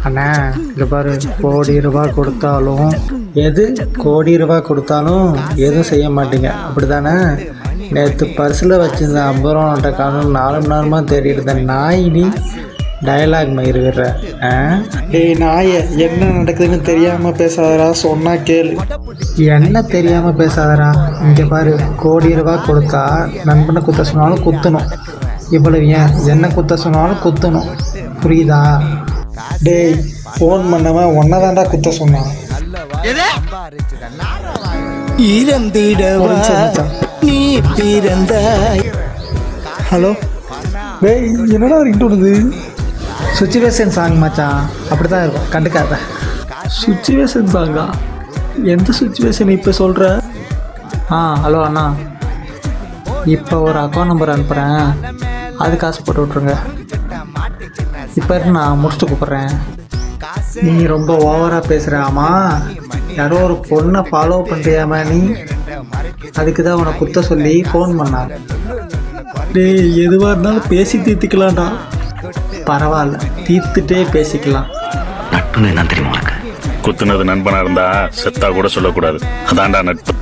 அண்ணா இங்கே பாரு, கோடி ரூபாய் கொடுத்தாலும் கோடி ரூபாய் கொடுத்தாலும் எதுவும் செய்ய மாட்டீங்க அப்படி தானே? நேற்று பர்ஸில் வச்சுருந்த 50 ரூபா நோட்டை காணும் 4 மணி நேரமாக தேடிட்டு இருந்தேன். நாய் நீ டயலாக் மயிர் விடுற. ஏய் நாயை, என்ன நடக்குதுன்னு தெரியாமல் பேசாதரா, சொன்னால் கேளு. என்ன தெரியாமல் பேசாதரா? இங்கே பாரு, கோடி ரூபாய் கொடுத்தா நண்பனை குத்த சொன்னாலும் குத்தணும். இவ்வளவு ஏன் என்ன குத்த சொன்னாலும் குத்தணும், புரியுதா? டேய், ஃபோன் பண்ணவன் ஒன்றை தாண்டா குத்த சொன்னான். நீ பிறந்தாய். ஹலோ டேய், என்னடா ரிங்ட் ஓடுது? சுச்சுவேஷன் சாங் மச்சான், அப்படி தான் இருக்கும், கண்டுக்காத. சுச்சுவேஷன் சாங்கா? எந்த சுச்சுவேஷன் இப்போ சொல்கிற? ஹலோ அண்ணா, இப்போ ஒரு அக்கௌண்ட் நம்பர் அனுப்புகிறேன், அது காசு போட்டு விட்ருங்க. இப்போ நான் முடிச்சுட்டு கூப்பிட்றேன். நீ ரொம்ப ஓவராக பேசுகிற. ஆமாம், யாரோ ஒரு பொண்ணை ஃபாலோ பண்ணுறியாமா நீ? அதுக்கு தான் உன்னை குத்த சொல்லி ஃபோன் பண்ணாங்க. டேய், எதுவாக இருந்தாலும் பேசி தீர்த்துக்கலாம்டா. பரவாயில்ல, தீர்த்துட்டே பேசிக்கலாம். நட்புன்னு என்ன தெரியுமா உனக்கு? குத்துனது நண்பனா இருந்தா செத்தா கூட சொல்லக்கூடாது, அதான்டா நட்பு.